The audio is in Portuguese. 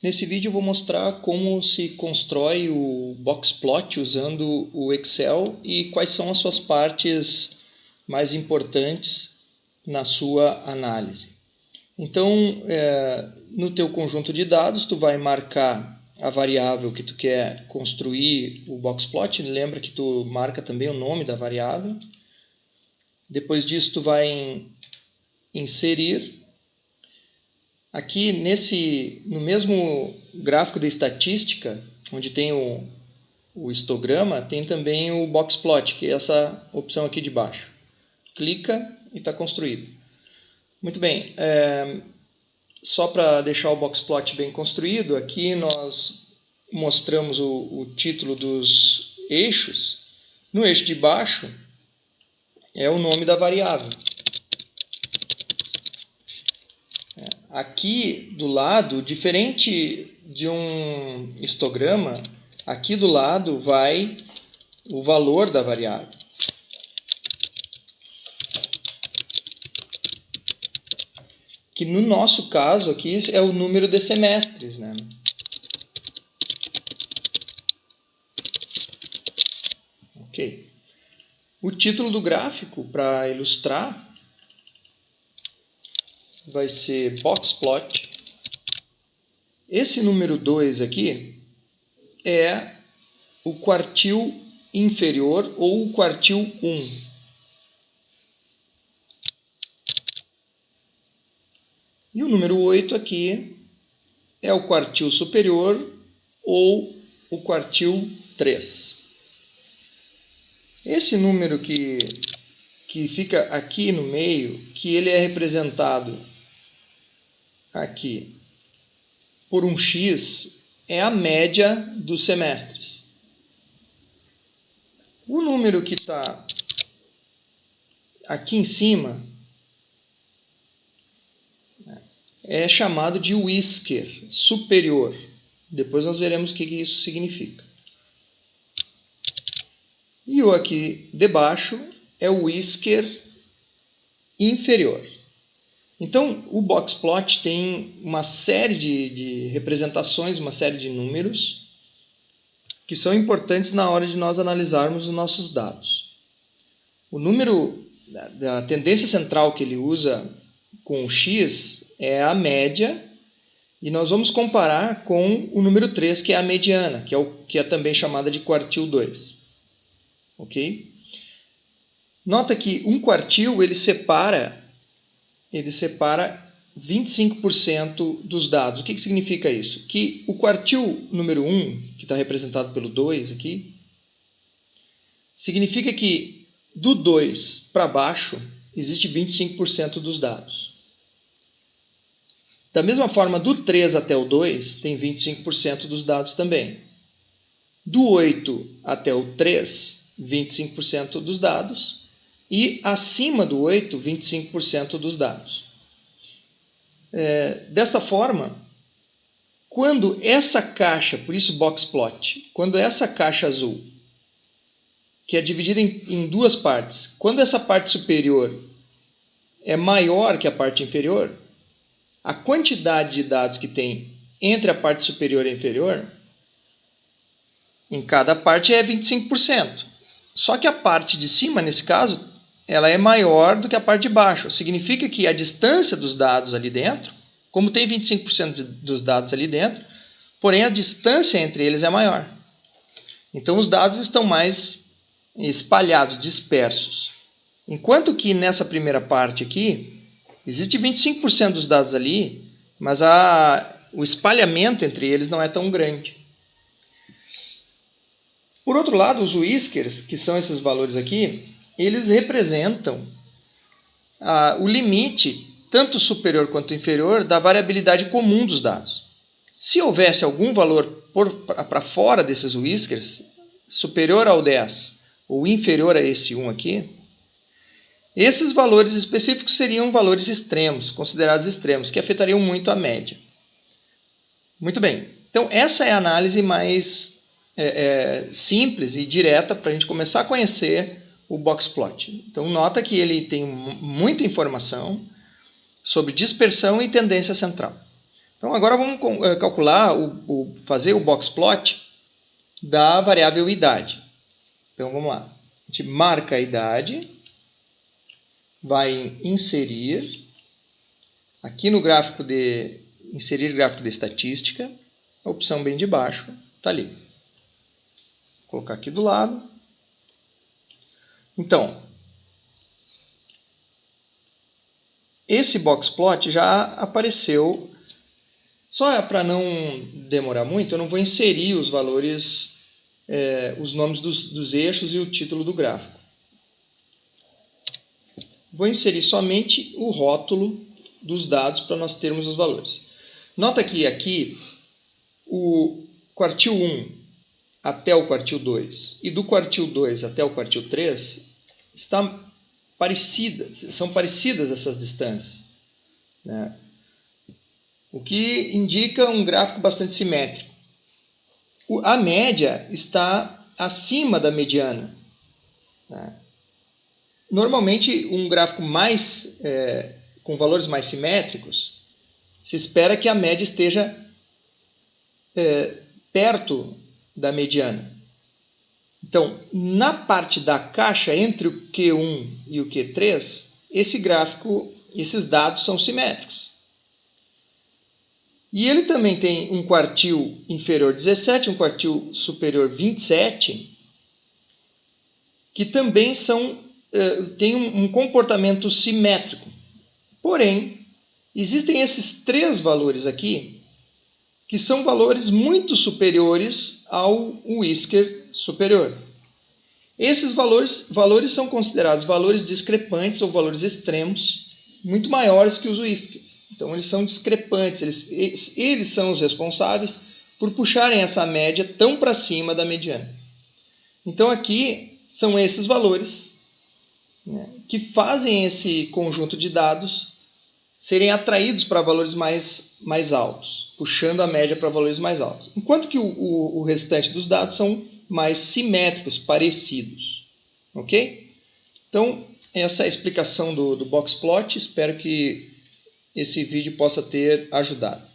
Nesse vídeo eu vou mostrar como se constrói o Boxplot usando o Excel e quais são as suas partes mais importantes na sua análise. Então, no teu conjunto de dados, tu vai marcar a variável que tu quer construir o Boxplot. Lembra que tu marca também o nome da variável. Depois disso, tu vai inserir. Aqui no mesmo gráfico de estatística, onde tem o histograma, tem também o Boxplot, que é essa opção aqui de baixo. Clica e está construído. Muito bem, só para deixar o Boxplot bem construído, aqui nós mostramos o título dos eixos. No eixo de baixo é o nome da variável. Aqui do lado, diferente de um histograma, aqui do lado vai o valor da variável. Que no nosso caso aqui é o número de semestres, né? Ok. O título do gráfico, para ilustrar, vai ser Boxplot. Esse número 2 aqui é o quartil inferior ou o quartil 1. E o número 8 aqui é o quartil superior ou o quartil 3. Esse número que fica aqui no meio, que ele é representado aqui por um X, é a média dos semestres. O número que está aqui em cima é chamado de whisker superior. Depois nós veremos o que isso significa. E o aqui debaixo é o whisker inferior. Então, o Boxplot tem uma série de representações, uma série de números que são importantes na hora de nós analisarmos os nossos dados. O número da tendência central que ele usa com o X é a média, e nós vamos comparar com o número 3, que é a mediana, que é também chamada de quartil 2. Ok? Nota que um quartil ele separa 25% dos dados. O que significa isso? Que o quartil número 1, que está representado pelo 2 aqui, significa que do 2 para baixo existe 25% dos dados. Da mesma forma, do 3 até o 2 tem 25% dos dados também. Do 8 até o 3, 25% dos dados. E acima do 8, 25% dos dados. Desta forma, quando essa caixa, por isso Boxplot, quando essa caixa azul, que é dividida em duas partes, quando essa parte superior é maior que a parte inferior, a quantidade de dados que tem entre a parte superior e a inferior, em cada parte é 25%. Só que a parte de cima, nesse caso, ela é maior do que a parte de baixo. Significa que a distância dos dados ali dentro, como tem 25% dos dados ali dentro, porém a distância entre eles é maior. Então os dados estão mais espalhados, dispersos. Enquanto que nessa primeira parte aqui, existe 25% dos dados ali, mas o espalhamento entre eles não é tão grande. Por outro lado, os whiskers, que são esses valores aqui, eles representam o limite, tanto superior quanto inferior, da variabilidade comum dos dados. Se houvesse algum valor para fora desses whiskers, superior ao 10 ou inferior a esse 1 aqui, esses valores específicos seriam valores extremos, considerados extremos, que afetariam muito a média. Muito bem, então essa é a análise mais simples e direta para a gente começar a conhecer o Boxplot. Então nota que ele tem muita informação sobre dispersão e tendência central. Então agora vamos calcular, fazer o box plot da variável idade. Então vamos lá. A gente marca a idade, vai em inserir, aqui no gráfico de inserir gráfico de estatística, a opção bem de baixo está ali. Vou colocar aqui do lado. Então, esse box plot já apareceu. Só para não demorar muito, eu não vou inserir os valores, os nomes dos eixos e o título do gráfico. Vou inserir somente o rótulo dos dados para nós termos os valores. Nota que aqui o quartil 1 até o quartil 2 e do quartil 2 até o quartil 3 são parecidas essas distâncias, né? O que indica um gráfico bastante simétrico. A média está acima da mediana, né? Normalmente, um gráfico com valores mais simétricos, se espera que a média esteja perto da mediana. Então, na parte da caixa entre o Q1 e o Q3, esses dados são simétricos. E ele também tem um quartil inferior 17, um quartil superior 27, que também têm um comportamento simétrico. Porém, existem esses 3 valores aqui, que são valores muito superiores ao whisker superior. Esses valores são considerados valores discrepantes ou valores extremos, muito maiores que os whiskers. Então, eles são discrepantes, eles são os responsáveis por puxarem essa média tão para cima da mediana. Então, aqui são esses valores, né, que fazem esse conjunto de dados serem atraídos para valores mais altos, puxando a média para valores mais altos. Enquanto que o restante dos dados são mais simétricos, parecidos. Ok? Então, essa é a explicação do box plot. Espero que esse vídeo possa ter ajudado.